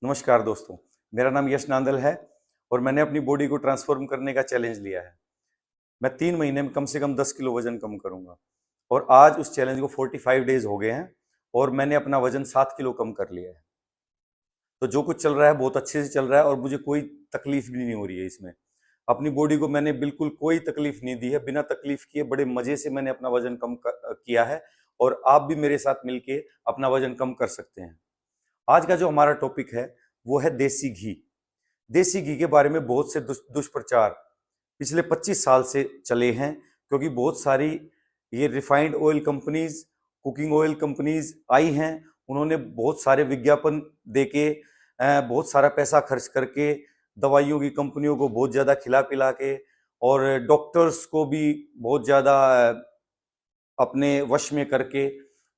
नमस्कार दोस्तों, मेरा नाम यश नांदल है और मैंने अपनी बॉडी को ट्रांसफॉर्म करने का चैलेंज लिया है। मैं 3 महीने में कम से कम 10 किलो वजन कम करूंगा और आज उस चैलेंज को 45 डेज हो गए हैं और मैंने अपना वजन 7 किलो कम कर लिया है। तो जो कुछ चल रहा है बहुत अच्छे से चल रहा है और मुझे कोई तकलीफ भी नहीं हो रही है इसमें। अपनी बॉडी को मैंने बिल्कुल कोई तकलीफ नहीं दी है, बिना तकलीफ किए बड़े मजे से मैंने अपना वजन किया है और आप भी मेरे साथ मिलके अपना वजन कम कर सकते हैं। आज का जो हमारा टॉपिक है वो है देसी घी। देसी घी के बारे में बहुत से दुष्प्रचार पिछले 25 साल से चले हैं, क्योंकि बहुत सारी ये refined oil companies, cooking oil companies आई हैं। उन्होंने बहुत सारे विज्ञापन देके बहुत सारा पैसा खर्च करके दवाइयों की कंपनियों को बहुत ज़्यादा खिला पिला के और डॉक्टर्स को भी बहुत ज़्यादा अपने वश में करके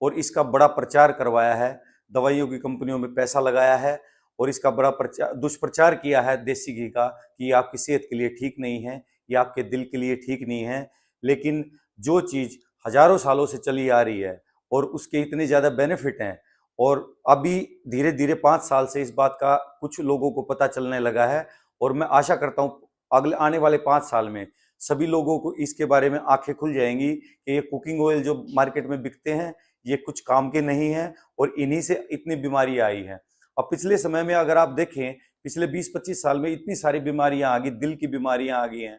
और इसका बड़ा प्रचार करवाया है। दवाइयों की कंपनियों में पैसा लगाया है और इसका बड़ा दुष्प्रचार किया है देसी घी का कि ये आपकी सेहत के लिए ठीक नहीं है, ये आपके दिल के लिए ठीक नहीं है। लेकिन जो चीज़ हजारों सालों से चली आ रही है और उसके इतने ज़्यादा बेनिफिट हैं और अभी धीरे धीरे 5 साल से इस बात का कुछ लोगों को पता चलने लगा है और मैं आशा करता हूँ अगले आने वाले 5 साल में सभी लोगों को इसके बारे में आंखें खुल जाएंगी कि ये कुकिंग ऑयल जो मार्केट में बिकते हैं ये कुछ काम के नहीं है और इन्हीं से इतनी बीमारी आई है। अब पिछले समय में अगर आप देखें, पिछले 20-25 साल में इतनी सारी बीमारियां आ गई, दिल की बीमारियां आ गई हैं,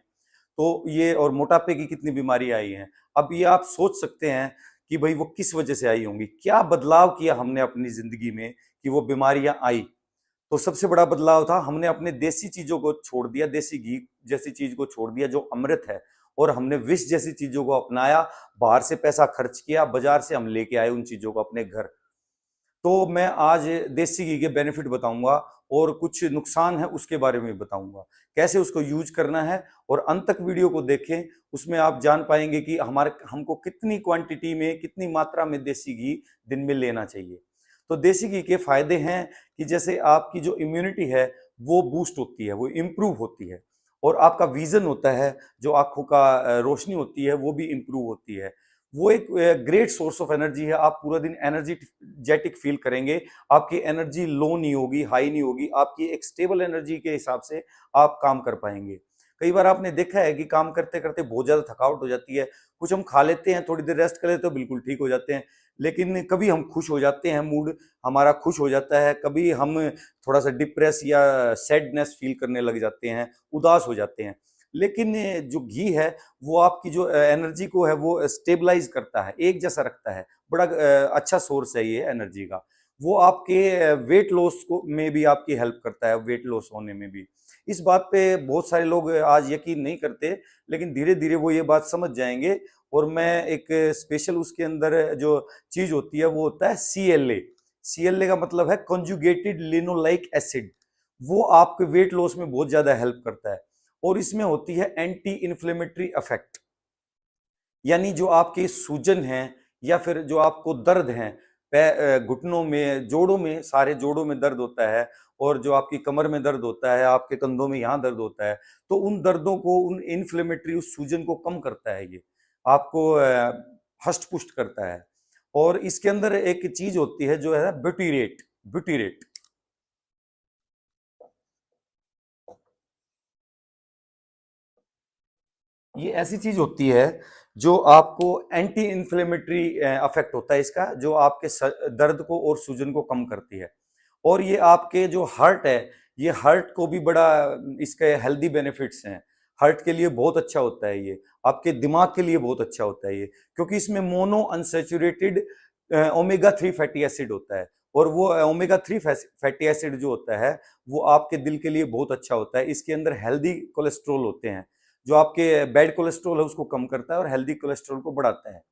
तो ये और मोटापे की कितनी बीमारी आई हैं। अब ये आप सोच सकते हैं कि भाई वो किस वजह से आई होंगी, क्या बदलाव किया हमने अपनी जिंदगी में कि वो बीमारियां आई। तो सबसे बड़ा बदलाव था हमने अपने देसी चीजों को छोड़ दिया, देसी घी जैसी चीज को छोड़ दिया जो अमृत है, और हमने विष जैसी चीजों को अपनाया। बाहर से पैसा खर्च किया, बाजार से हम लेके आए उन चीजों को अपने घर। तो मैं आज देसी घी के बेनिफिट बताऊंगा और कुछ नुकसान है उसके बारे में बताऊंगा, कैसे उसको यूज करना है। और अंत तक वीडियो को देखें, उसमें आप जान पाएंगे कि हमको कितनी क्वांटिटी में, कितनी मात्रा में देसी घी दिन में लेना चाहिए। तो देसी घी के फायदे हैं कि जैसे आपकी जो इम्यूनिटी है वो बूस्ट होती है, वो इम्प्रूव होती है, और आपका विजन होता है, जो आंखों का रोशनी होती है वो भी इम्प्रूव होती है। वो एक ग्रेट सोर्स ऑफ एनर्जी है। आप पूरा दिन एनर्जेटिक फील करेंगे, आपकी एनर्जी लो नहीं होगी, हाई नहीं होगी, आपकी एक स्टेबल एनर्जी के हिसाब से आप काम कर पाएंगे। कई बार आपने देखा है कि काम करते करते बहुत ज्यादा थकावट हो जाती है, कुछ हम खा लेते हैं, थोड़ी देर रेस्ट कर लेते तो बिल्कुल ठीक हो जाते हैं। लेकिन कभी हम खुश हो जाते हैं, मूड हमारा खुश हो जाता है, कभी हम थोड़ा सा डिप्रेस या सैडनेस फील करने लग जाते हैं, उदास हो जाते हैं। लेकिन जो घी है वो आपकी जो एनर्जी को है वो स्टेबलाइज करता है, एक जैसा रखता है। बड़ा अच्छा सोर्स है ये एनर्जी का। वो आपके वेट लॉस को में भी आपकी हेल्प करता है, वेट लॉस होने में भी। इस बात पे बहुत सारे लोग आज यकीन नहीं करते, लेकिन धीरे धीरे वो ये बात समझ जाएंगे। और मैं एक स्पेशल उसके अंदर जो चीज होती है वो होता है CLA। CLA का मतलब है कंजुगेटेड लिनोलाइक एसिड। वो आपके वेट लॉस में बहुत ज्यादा हेल्प करता है। और इसमें होती है एंटी इन्फ्लेमेटरी इफेक्ट, यानी जो आपके सूजन हैं या फिर जो आपको दर्द हैं, घुटनों में, जोड़ों में, सारे जोड़ों में दर्द होता है, और जो आपकी कमर में दर्द होता है, आपके कंधों में यहाँ दर्द होता है, तो उन दर्दों को, उन इन्फ्लेमेटरी उस सूजन को कम करता है ये, आपको हष्ट पुष्ट करता है। और इसके अंदर एक चीज होती है जो है ब्यूटीरेट। ब्यूटीरेट ये ऐसी चीज होती है जो आपको एंटी इन्फ्लेमेटरी इफेक्ट होता है इसका, जो आपके दर्द को और सूजन को कम करती है। और ये आपके जो हार्ट है, ये हार्ट को भी बड़ा, इसके हेल्दी बेनिफिट्स हैं। हार्ट के लिए बहुत अच्छा होता है ये, आपके दिमाग के लिए बहुत अच्छा होता है ये, क्योंकि इसमें mono unsaturated omega 3 fatty acid होता है। और वो ओमेगा 3 फैटी एसिड जो होता है वो आपके दिल के लिए बहुत अच्छा होता है। इसके अंदर हेल्दी कोलेस्ट्रॉल होते हैं, जो आपके बैड कोलेस्ट्रॉल है उसको कम करता है और हेल्दी कोलेस्ट्रॉल को बढ़ाता है।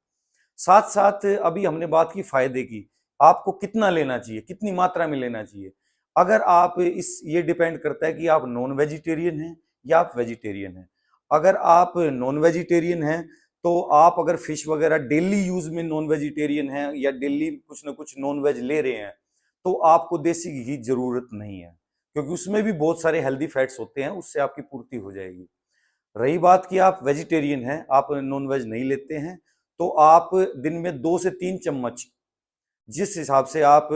साथ साथ अभी हमने बात की फायदे की, आपको कितना लेना चाहिए, कितनी मात्रा में लेना चाहिए। अगर आप इस ये डिपेंड करता है कि आप नॉन वेजिटेरियन हैं या आप वेजिटेरियन हैं। अगर आप नॉन वेजिटेरियन हैं तो आप अगर फिश वगैरह डेली यूज में नॉन वेजिटेरियन हैं या डेली कुछ ना कुछ नॉन वेज ले रहे हैं, तो आपको देसी घी की जरूरत नहीं है, क्योंकि उसमें भी बहुत सारे हेल्दी फैट्स होते हैं, उससे आपकी पूर्ति हो जाएगी। रही बात कि आप वेजिटेरियन हैं, आप नॉन वेज नहीं लेते हैं, तो आप दिन में 2 से 3 चम्मच, जिस हिसाब से आप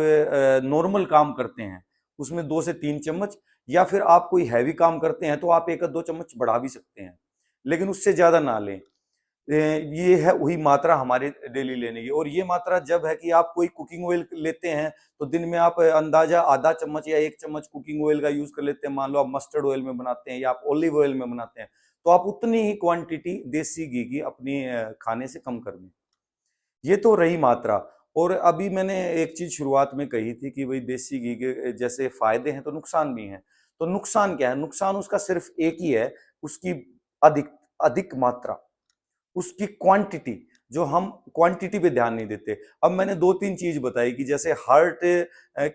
नॉर्मल काम करते हैं उसमें 2 से 3 चम्मच, या फिर आप कोई हैवी काम करते हैं तो आप 1 या 2 चम्मच बढ़ा भी सकते हैं, लेकिन उससे ज़्यादा ना लें। ये है वही मात्रा हमारे डेली लेने की। और ये मात्रा जब है कि आप कोई कुकिंग ऑयल लेते हैं तो दिन में आप अंदाजा आधा चम्मच या 1 चम्मच कुकिंग ऑयल का यूज कर लेते हैं। मान लो आप मस्टर्ड ऑयल में बनाते हैं या आप ऑलिव ऑयल में बनाते हैं, तो आप उतनी ही क्वांटिटी देसी घी की अपनी खाने से कम कर दें। ये तो रही मात्रा। और अभी मैंने एक चीज शुरुआत में कही थी कि भाई देसी घी के जैसे फायदे हैं तो नुकसान भी हैं। तो नुकसान क्या है? नुकसान उसका सिर्फ एक ही है, उसकी अधिक अधिक मात्रा, उसकी क्वांटिटी। जो हम क्वांटिटी पे ध्यान नहीं देते। अब मैंने 2-3 चीज बताई कि जैसे हार्ट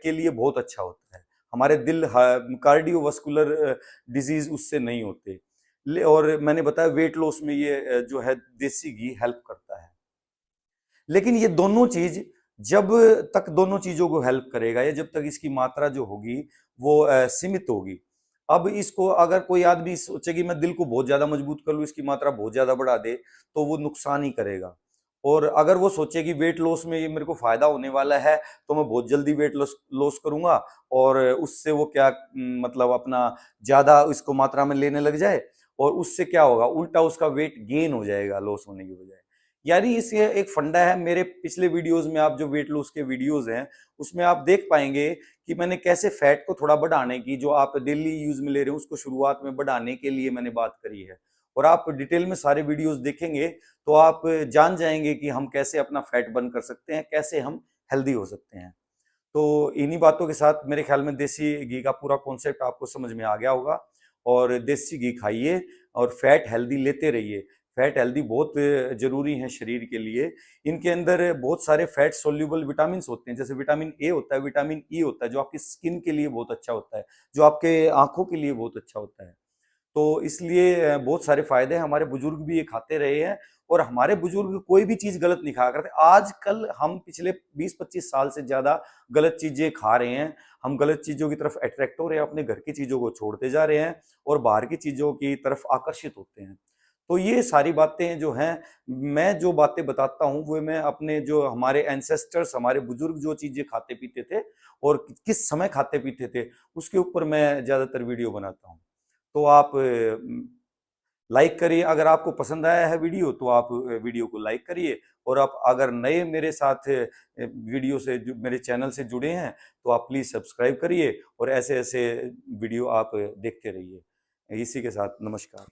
के लिए बहुत अच्छा होता है, हमारे दिल कार्डियोवास्कुलर डिजीज उससे नहीं होते। और मैंने बताया वेट लॉस में ये जो है देसी घी हेल्प करता है। लेकिन ये दोनों चीज जब तक दोनों चीजों को हेल्प करेगा, या जब तक इसकी मात्रा जो होगी वो सीमित होगी। अब इसको अगर कोई आदमी सोचे कि मैं दिल को बहुत ज्यादा मजबूत कर लूं, इसकी मात्रा बहुत ज्यादा बढ़ा दे, तो वो नुकसान ही करेगा। और अगर वो सोचे कि वेट लॉस में ये मेरे को फायदा होने वाला है, तो मैं बहुत जल्दी वेट लॉस लॉस करूंगा, और उससे वो क्या मतलब अपना ज्यादा इसको मात्रा में लेने लग जाए, और उससे क्या होगा, उल्टा उसका वेट गेन हो जाएगा लॉस होने की बजाय। यानी इसके एक फंडा है। मेरे पिछले वीडियोस में आप जो वेट लॉस के वीडियोस हैं उसमें आप देख पाएंगे कि मैंने कैसे फैट को थोड़ा बढ़ाने की, जो आप डेली यूज में ले रहे हो उसको शुरुआत में बढ़ाने के लिए मैंने बात करी है। और आप डिटेल में सारे वीडियोस देखेंगे तो आप जान जाएंगे कि हम कैसे अपना फैट बर्न कर सकते हैं, कैसे हम हेल्दी हो सकते हैं। तो इन्हीं बातों के साथ मेरे ख्याल में देसी घी का पूरा कॉन्सेप्ट आपको समझ में आ गया होगा। और देसी घी खाइए और फैट हेल्दी लेते रहिए। फैट हेल्दी बहुत जरूरी है शरीर के लिए। इनके अंदर बहुत सारे फैट सोल्यूबल विटामिन होते हैं, जैसे विटामिन ए होता है, विटामिन ई होता है, जो आपकी स्किन के लिए बहुत अच्छा होता है, जो आपके आंखों के लिए बहुत अच्छा होता है। तो इसलिए बहुत सारे फायदे हैं। हमारे बुजुर्ग भी ये खाते रहे हैं, और हमारे बुजुर्ग कोई भी चीज गलत नहीं खाया करते। आजकल हम पिछले 20-25 साल से ज्यादा गलत चीजें खा रहे हैं। हम गलत चीजों की तरफ अट्रैक्ट हो रहे हैं, अपने घर की चीजों को छोड़ते जा रहे हैं और बाहर की चीजों की तरफ आकर्षित होते हैं। तो ये सारी बातें जो हैं, मैं जो बातें बताता हूँ वो मैं अपने जो हमारे एंसेस्टर्स, हमारे बुजुर्ग जो चीजें खाते पीते थे और किस समय खाते पीते थे, उसके ऊपर मैं ज्यादातर वीडियो बनाता हूँ। तो आप लाइक करिए। अगर आपको पसंद आया है वीडियो तो आप वीडियो को लाइक करिए। और आप अगर नए मेरे साथ वीडियो से मेरे चैनल से जुड़े हैं तो आप प्लीज सब्सक्राइब करिए, और ऐसे ऐसे वीडियो आप देखते रहिए। इसी के साथ नमस्कार।